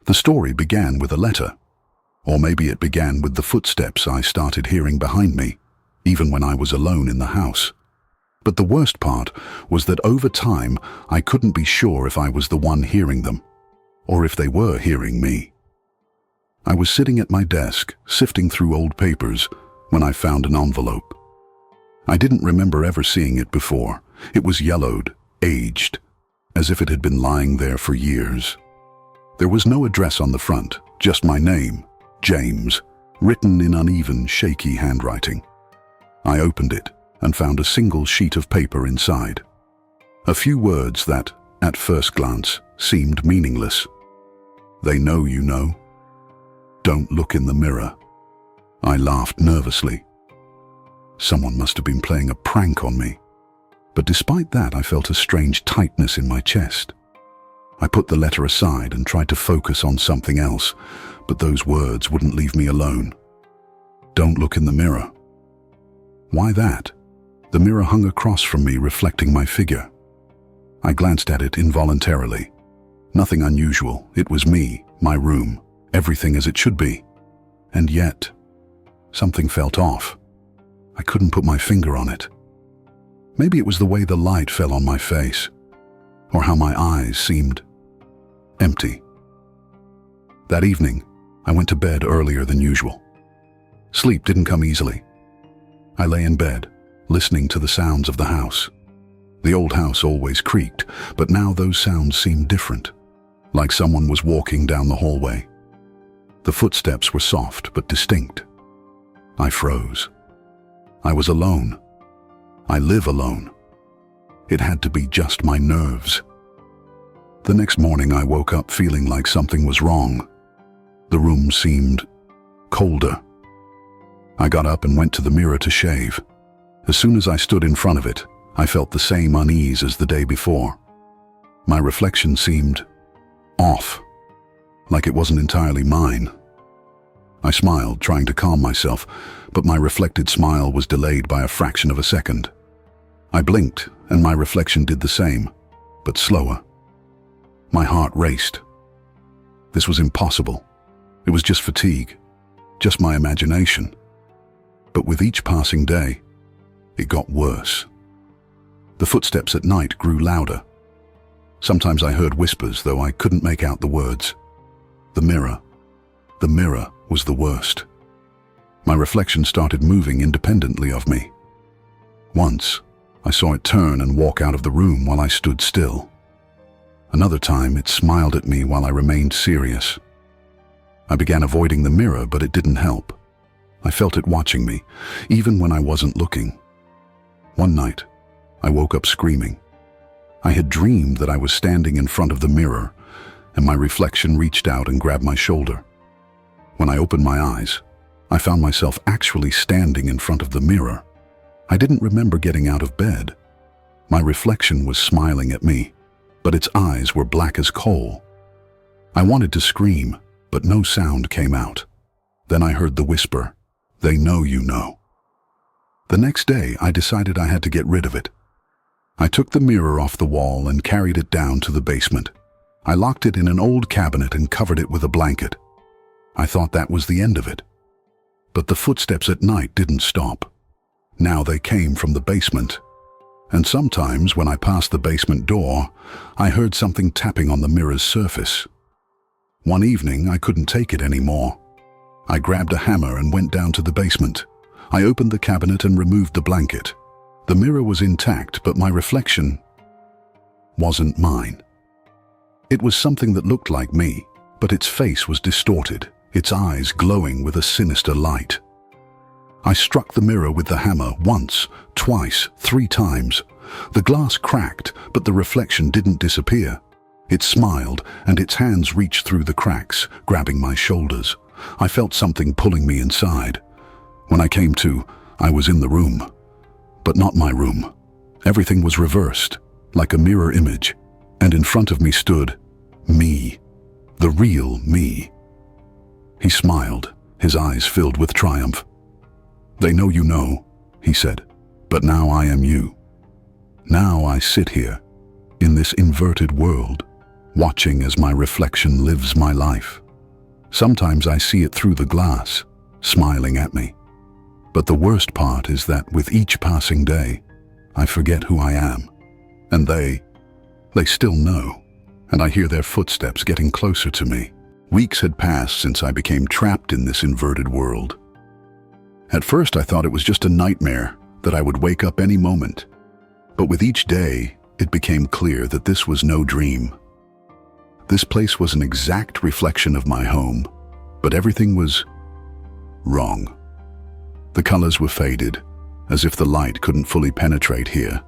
The story began with a letter. Or maybe it began with the footsteps I started hearing behind me, even when I was alone in the house. But the worst part was that over time, I couldn't be sure if I was the one hearing them, or if they were hearing me. I was sitting at my desk, sifting through old papers, when I found an envelope. I didn't remember ever seeing it before. It was yellowed, aged, as if it had been lying there for years. There was no address on the front, just my name, James, written in uneven, shaky handwriting. I opened it and found a single sheet of paper inside. A few words that, at first glance, seemed meaningless. They know you know. Don't look in the mirror. I laughed nervously. Someone must have been playing a prank on me. But despite that, I felt a strange tightness in my chest. I put the letter aside and tried to focus on something else, but those words wouldn't leave me alone. Don't look in the mirror. Why that? The mirror hung across from me, reflecting my figure. I glanced at it involuntarily. Nothing unusual. It was me, my room, everything as it should be. And yet, something felt off. I couldn't put my finger on it. Maybe it was the way the light fell on my face, or how my eyes seemed empty. That evening, I went to bed earlier than usual. Sleep didn't come easily. I lay in bed, listening to the sounds of the house. The old house always creaked, but now those sounds seemed different, like someone was walking down the hallway. The footsteps were soft but distinct. I froze. I was alone. I live alone. It had to be just my nerves. The next morning I woke up feeling like something was wrong. The room seemed colder. I got up and went to the mirror to shave. As soon as I stood in front of it, I felt the same unease as the day before. My reflection seemed off, like it wasn't entirely mine. I smiled, trying to calm myself, but my reflected smile was delayed by a fraction of a second. I blinked, and my reflection did the same, but slower. My heart raced. This was impossible. It was just fatigue, just my imagination. But with each passing day, it got worse. The footsteps at night grew louder. Sometimes I heard whispers, though I couldn't make out the words. The mirror was the worst. My reflection started moving independently of me. Once, I saw it turn and walk out of the room while I stood still. Another time, it smiled at me while I remained serious. I began avoiding the mirror, but it didn't help. I felt it watching me, even when I wasn't looking. One night, I woke up screaming. I had dreamed that I was standing in front of the mirror, and my reflection reached out and grabbed my shoulder. When I opened my eyes, I found myself actually standing in front of the mirror. I didn't remember getting out of bed. My reflection was smiling at me, but its eyes were black as coal. I wanted to scream, but no sound came out. Then I heard the whisper, "They know you know." The next day, I decided I had to get rid of it. I took the mirror off the wall and carried it down to the basement. I locked it in an old cabinet and covered it with a blanket. I thought that was the end of it. But the footsteps at night didn't stop. Now they came from the basement. And sometimes, when I passed the basement door, I heard something tapping on the mirror's surface. One evening, I couldn't take it anymore. I grabbed a hammer and went down to the basement. I opened the cabinet and removed the blanket. The mirror was intact, but my reflection wasn't mine. It was something that looked like me, but its face was distorted, its eyes glowing with a sinister light. I struck the mirror with the hammer once, twice, 3 times. The glass cracked, but the reflection didn't disappear. It smiled, and its hands reached through the cracks, grabbing my shoulders. I felt something pulling me inside. When I came to, I was in the room. But not my room. Everything was reversed, like a mirror image, and in front of me stood me, the real me. He smiled, his eyes filled with triumph. "They know you know," he said, "but now I am you. Now I sit here, in this inverted world, watching as my reflection lives my life. Sometimes I see it through the glass, smiling at me. But the worst part is that with each passing day, I forget who I am. And they still know. And I hear their footsteps getting closer to me. Weeks had passed since I became trapped in this inverted world. At first I thought it was just a nightmare, that I would wake up any moment. But with each day, it became clear that this was no dream. This place was an exact reflection of my home, but everything was wrong. The colors were faded, as if the light couldn't fully penetrate here.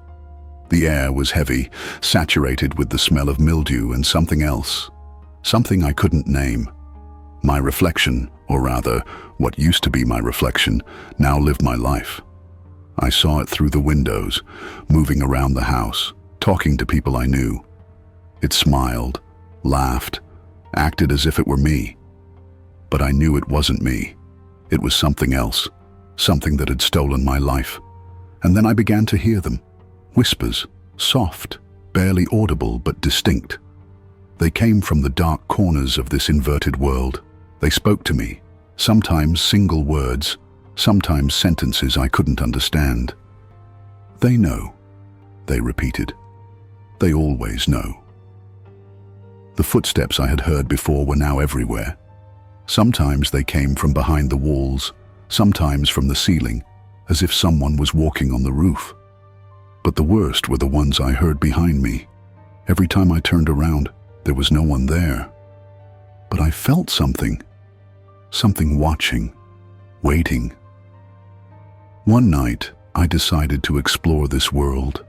The air was heavy, saturated with the smell of mildew and something else, something I couldn't name. My reflection, or rather, what used to be my reflection, now lived my life. I saw it through the windows, moving around the house, talking to people I knew. It smiled, laughed, acted as if it were me. But I knew it wasn't me. It was something else, something that had stolen my life. And then I began to hear them. Whispers, soft, barely audible but distinct. They came from the dark corners of this inverted world. They spoke to me, sometimes single words, sometimes sentences I couldn't understand. They know, they repeated. They always know. The footsteps I had heard before were now everywhere. Sometimes they came from behind the walls, sometimes from the ceiling, as if someone was walking on the roof. But the worst were the ones I heard behind me. Every time I turned around, there was no one there. But I felt something watching, waiting. One night, I decided to explore this world.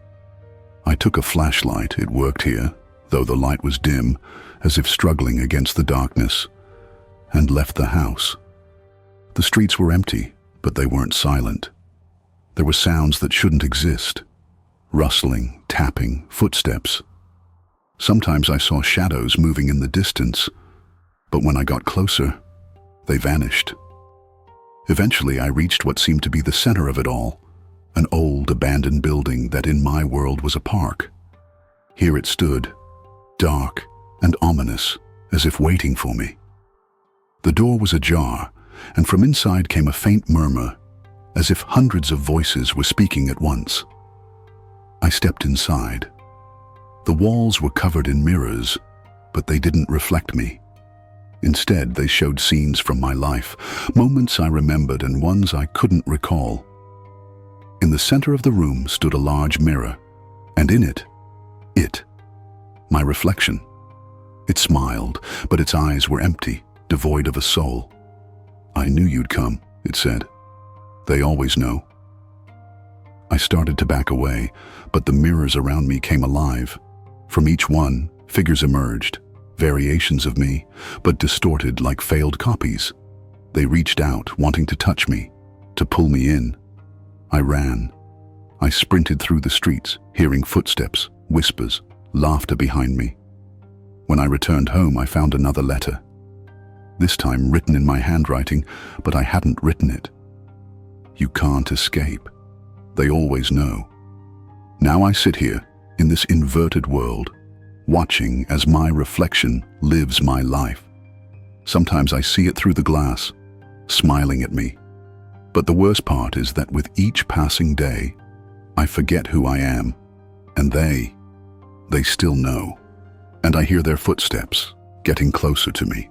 I took a flashlight, it worked here, though the light was dim, as if struggling against the darkness, and left the house. The streets were empty, but they weren't silent. There were sounds that shouldn't exist. Rustling, tapping, footsteps. Sometimes I saw shadows moving in the distance, but when I got closer, they vanished. Eventually, I reached what seemed to be the center of it all, an old, abandoned building that in my world was a park. Here it stood, dark and ominous, as if waiting for me. The door was ajar, and from inside came a faint murmur, as if hundreds of voices were speaking at once. I stepped inside. The walls were covered in mirrors, but they didn't reflect me. Instead, they showed scenes from my life, moments I remembered and ones I couldn't recall. In the center of the room stood a large mirror, and in it, my reflection. It smiled, but its eyes were empty, devoid of a soul. "I knew you'd come," it said. "They always know." I started to back away, but the mirrors around me came alive. From each one, figures emerged, variations of me, but distorted like failed copies. They reached out, wanting to touch me, to pull me in. I ran. I sprinted through the streets, hearing footsteps, whispers, laughter behind me. When I returned home, I found another letter. This time written in my handwriting, but I hadn't written it. "You can't escape. They always know." Now I sit here, in this inverted world, watching as my reflection lives my life. Sometimes I see it through the glass, smiling at me. But the worst part is that with each passing day, I forget who I am, and they still know. And I hear their footsteps getting closer to me.